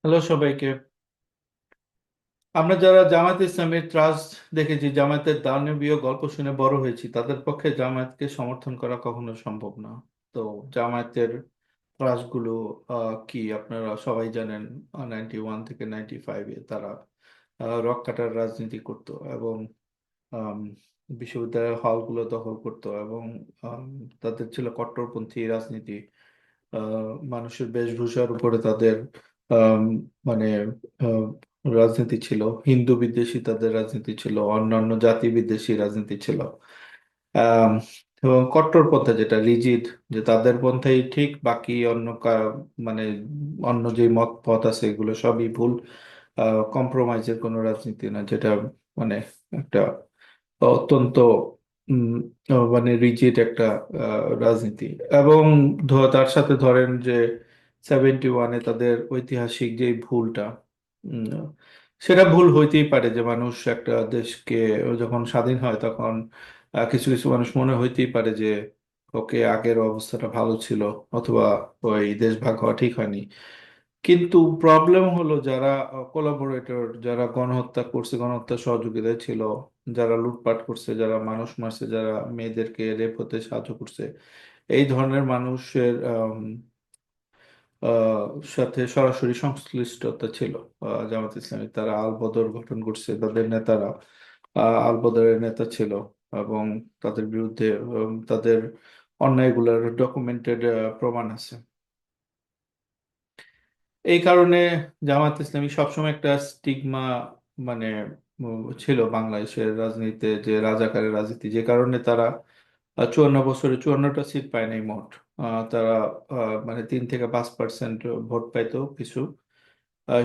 Hello সবাইকে। আমরা যারা জামায়াত ইসলামের ট্রাস্ট দেখেছি, জামায়াতের দানবীয় গল্প শুনে বড় হয়েছি, তাদের পক্ষে জামায়াতকে সমর্থন করা কখনো সম্ভব না। তো জামায়াতের ট্রাস্টগুলো কি আপনারা সবাই জানেন। 91 থেকে 95-এ তারা রক কাটার রাজনীতি করত এবং আম, বিশ্ববিদ্যালয়ের হলগুলো দখল করত এবং আম, তাদের ছিল কট্টরপন্থী রাজনীতি। মানুষের বেশভূষার উপরে তাদের আম, মানে আহ, রাজনীতি ছিল। হিন্দু বিদ্বেষী তাদের রাজনীতি ছিল, অন্যান্য জাতি বিদ্বেষী রাজনীতি ছিল। আম, এবং কট্টরপন্থা যেটা রিজিড, যে তাদের পন্থাই ঠিক, বাকি মানে অন্য যে মত পথ আছে এগুলো সবই ভুল। কম্প্রোমাইজের কোনো রাজনীতি না, যেটা মানে একটা অত্যন্ত উম, মানে রিজিড একটা রাজনীতি। এবং তার সাথে ধরেন যে 71-এ তাদের ঐতিহাসিক যে ভুলটা, উম, সেটা ভুল হইতেই পারে যে মানুষ একটা দেশকে যখন স্বাধীন হয় তখন কিছু কিছু মানুষ মনে হইতেই পারে যে ওকে আগের অবস্থাটা ভালো ছিল, অথবা ওই দেশ ভাগ হওয়া ঠিক হয়নি। কিন্তু প্রবলেম হলো যারা কোলাবোরেটর, যারা গণহত্যা করছে, গণহত্যা সহযোগিতায় ছিল, যারা লুটপাট করছে, যারা মানুষ মারছে, যারা মেয়েদেরকে রেপ হতে সাহায্য করছে, এই ধরনের মানুষের সাথে সরাসরি সংশ্লিষ্টতা ছিল জামাত ইসলামী। তারা আল বদর গঠন করছে, তাদের নেতারা আল বদরের নেতা ছিল এবং তাদের বিরুদ্ধে তাদের অন্যায়গুলোর ডকুমেন্টেড প্রমাণ আছে। এই কারণে জামাত ইসলামী সবসময় একটা স্টিগমা মানে ছিল বাংলাদেশের রাজনীতিতে, যে রাজাকারের রাজনীতি, যে কারণে তারা 54 বছরে 54টা সিট পায় নাই মোট। তারা মানে 3 থেকে 5% ভোট পাইতো কিছু।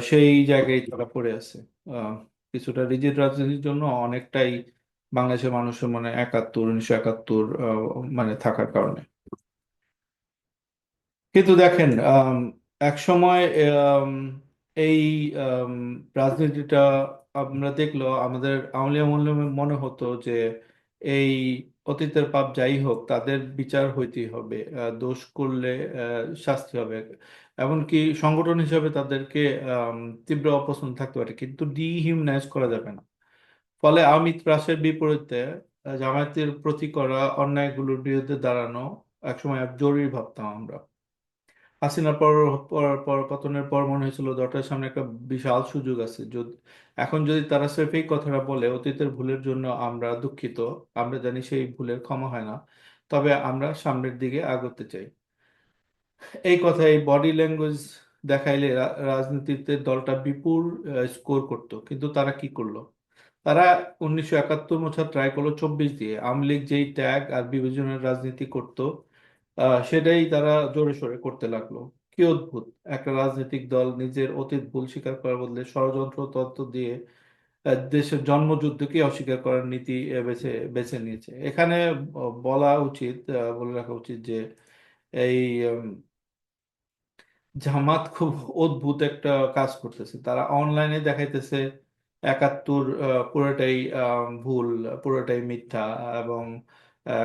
সেই জায়গায় তারা পড়ে আছে। আহ, কিছুটা রিজিড রাজনীতির জন্য অনেকটাই বাংলাদেশের মানুষের মনে 1971 মানে থাকার কারণে। কিন্তু দেখেন, এক সময় এই আম, রাজনীতিটা আমরা দেখলো আমাদের আউলিয়া আমলে মনে হতো যে এই অতীতের পাপ যাই হোক তাদের বিচার হইতেই হবে, দোষ করলে শাস্তি হবে। এমনকি সংগঠন হিসেবে তাদেরকে আম, তীব্র অপছন্দ থাকতে পারে, কিন্তু ডিহিউম্যানাইজ করা যাবে না। ফলে আওয়ামী ত্রাসের বিপরীতে জামায়াতের প্রতি করা অন্যায়গুলোর বিরুদ্ধে দাঁড়ানো একসময় জরুরি ভাবতাম আমরা। হাসিনার পর পর পর পতনের পর মনে হয়েছিল দরটার সামনে একটা বিশাল সুযোগ আছে। যদি এখন যদি তারা স্রেফ এই কথাটা বলে অতীতের ভুলের জন্য আমরা দুঃখিত, আমরা জানি সেই ভুলের ক্ষমা হয় না, তবে আমরা সামনের দিকে আগাতে চাই, এই কথা, এই বডি ল্যাঙ্গুয়েজ দেখাইলে রাজনীতিতে দলটা বিপুল স্কোর করতো। কিন্তু তারা কি করলো? তারা 1971 মোছা ট্রাই করলো 24 দিয়ে। আওয়ামী লীগ যেই ত্যাগ আর বিভাজনের রাজনীতি করত, সেটাই তারা জোরে সোরে করতে লাগলো। কি অদ্ভুত! একটা রাজনৈতিক দল নিজের অতীত ভুল স্বীকার করার বদলে ষড়যন্ত্র তত্ত্ব দিয়ে দেশের জন্মযুদ্ধকে অস্বীকার করার নীতি বেছে বেছে নিয়েছে। এখানে বলা উচিত, বলে রাখা উচিত যে এই জামাত খুব অদ্ভুত একটা কাজ করতেছে। তারা অনলাইনে দেখাইতেছে 71 পুরোটাই ভুল, পুরোটাই মিথ্যা, এবং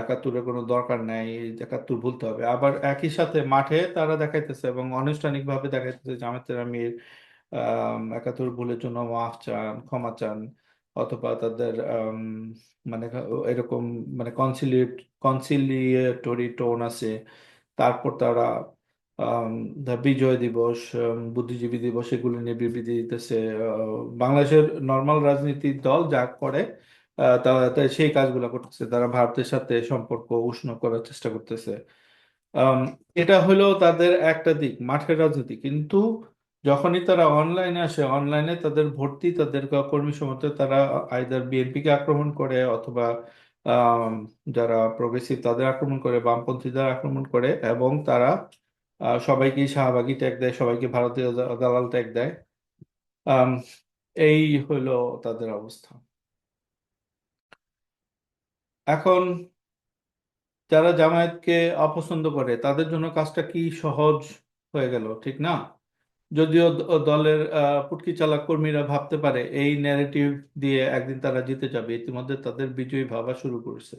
71-এর কোনো দরকার নাই, 71 ভুলতে হবে। আবার একই সাথে মাঠে তারা দেখাইতেছে এবং আনুষ্ঠানিক ভাবে দেখাইতেছে জামায়াতের আমির 71 ভুলের জন্য মাফ চান, ক্ষমা চান, অথবা তাদের মানে এরকম মানে কনসিলিয়েটরি টোন আছে। তারপর তারা আম, বিজয় দিবস, বুদ্ধিজীবী দিবস, এগুলো নিয়ে বিবৃতি দিতেছে। বাংলাদেশের নর্মাল রাজনীতির দল যা করে তারা সেই কাজগুলো করতেছে। তারা ভারতের সাথে সম্পর্ক উষ্ণ করার চেষ্টা করতেছে। আম, এটা হলো তাদের একটা দিক, মাঠের রাজনীতি। কিন্তু যখনই তারা অনলাইনে আসে, অনলাইনে তাদের ভর্তি, তাদের কর্মী সমর্থক, তারা আইদার বিএনপিকে আক্রমণ করে, অথবা আম, যারা প্রগ্রেসিভ তাদের আক্রমণ করে, বামপন্থীদের আক্রমণ করে, এবং তারা সবাইকে শাহবাগী ট্যাগ দেয়, সবাইকে ভারতীয় দালাল ট্যাগ দেয়। আম, এই হলো তাদের অবস্থা। এখন যারা জামায়াতকে অপছন্দ করে তাদের জন্য কাজটা কি সহজ হয়ে গেল? ঠিক না। যদিও দলের পুটকি চালাক কর্মীরা ভাবতে পারে এই ন্যারেটিভ দিয়ে একদিন তারা জিতে যাবে, ইতিমধ্যে তাদের বিজয়ী ভাবা শুরু করেছে।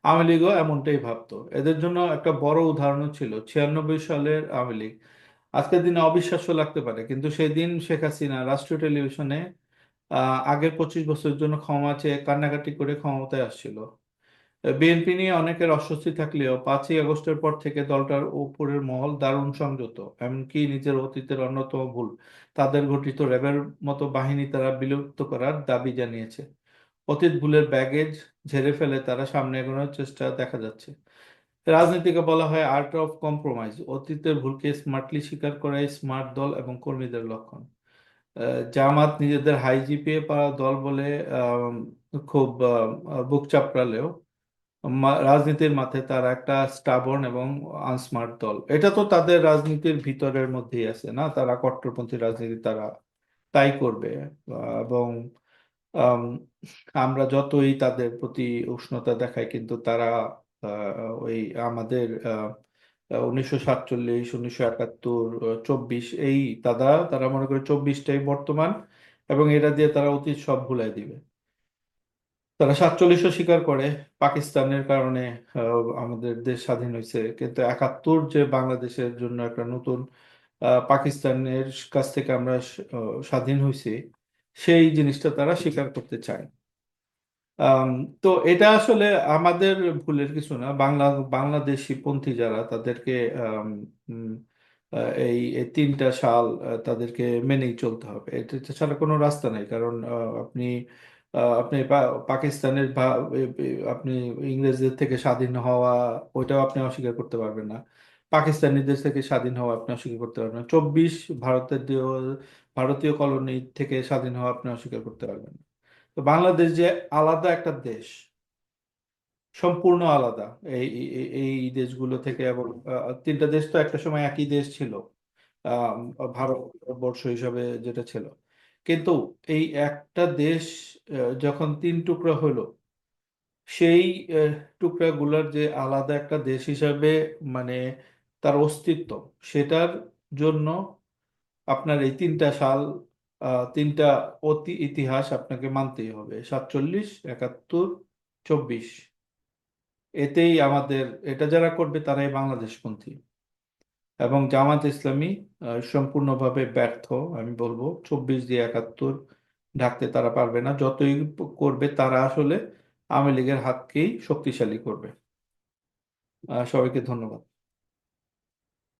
আওয়ামী লীগও এমনটাই ভাবতো। এদের জন্য একটা বড় উদাহরণ ছিল 96 সালের আওয়ামী লীগ। আজকের দিনে অবিশ্বাস্য লাগতে পারে, কিন্তু সেই দিন শেখ হাসিনা রাষ্ট্রীয় টেলিভিশনে আগের 25 বছরের জন্য ক্ষমা চেয়ে কান্নাকাটি করে ক্ষমতায় আসছিল। বিএনপি নিয়ে অনেকের অস্বস্তি থাকলেও 5ই আগস্টের পর থেকে দলটার উপরের মহল দারুণ সংযত। এমনকি নিজের অতীতের অন্যতম ভুল, তাদের গঠিত র্যাবের মতো বাহিনী তারা বিলুপ্ত করার দাবি জানিয়েছে। অতীত ভুলের ব্যাগেজ ঝেড়ে ফেলে তারা সামনে এগোনোর চেষ্টা দেখা যাচ্ছে। রাজনীতিকে বলা হয় আর্ট অফ কম্প্রোমাইজ। অতীতের ভুলকে স্মার্টলি স্বীকার করাই স্মার্ট দল এবং কর্মীদের লক্ষণ। জামাত নিজেদের হাই জিপিএ পাওয়া দল বলে আম, খুব বুক চাপড়ালেও রাজনীতির মাঠে তারা একটা স্টাবর্ন এবং আনস্মার্ট দল। এটা তো তাদের রাজনীতির ভিতরের মধ্যেই আছে না, তারা কট্টরপন্থী রাজনীতি তারা তাই করবে। এবং আম, আমরা যতই তাদের প্রতি উষ্ণতা দেখাই, কিন্তু তারা ওই আমাদের 1947, 1971, 24, এই তারা তারা মনে করে 24টাই বর্তমান, এবং এটা দিয়ে তারা অতীত সব ভুলাই দিবে। তারা 47ও স্বীকার করে পাকিস্তানের কারণে আমাদের দেশ স্বাধীন হয়েছে, কিন্তু 71 যে বাংলাদেশের জন্য একটা নতুন পাকিস্তানের কাছ থেকে আমরা স্বাধীন হয়েছি, সেই জিনিসটা তারা স্বীকার করতে চায়। আম, তো এটা আসলে আমাদের ভুলের কিছু না। বাংলাদেশি পন্থী যারা তাদেরকে আম, উম, এই 3টা সাল তাদেরকে মেনেই চলতে হবে, এটা ছাড়া কোনো রাস্তা নাই। কারণ আপনি পাকিস্তানের আপনি ইংরেজদের থেকে স্বাধীন হওয়া ওইটাও আপনি অস্বীকার করতে পারবেন না। পাকিস্তানিদের থেকে স্বাধীন হওয়া আপনি অস্বীকার করতে পারবেন না। 24 ভারতীয় কলোনি থেকে স্বাধীন হওয়া আপনি অস্বীকার করতে পারবেন না। তো বাংলাদেশ যে আলাদা একটা দেশ, সম্পূর্ণ আলাদা এই দেশগুলো থেকে। এবং 3টা দেশ তো একটা সময় একই দেশ ছিল, আহ, ভারতবর্ষ হিসাবে যেটা ছিল। কিন্তু এই একটা দেশ যখন 3 টুকরা হলো, সেই টুকরাগুলোর যে আলাদা একটা দেশ হিসাবে মানে তার অস্তিত্ব, সেটার জন্য আপনার এই 3টা সাল, 3টা ইতিহাস আপনাকে মানতেই হবে: 47, 71, 24। এতেই আমাদের, এটা যারা করবে তারাই বাংলাদেশপন্থী। এবং জামাত ইসলামী সম্পূর্ণভাবে ব্যর্থ। আমি বলবো 24 দিয়ে 71 ঢাকতে তারা পারবে না। যতই করবে তারা আসলে আওয়ামী লীগের হাতকেই শক্তিশালী করবে। সবাইকে ধন্যবাদ।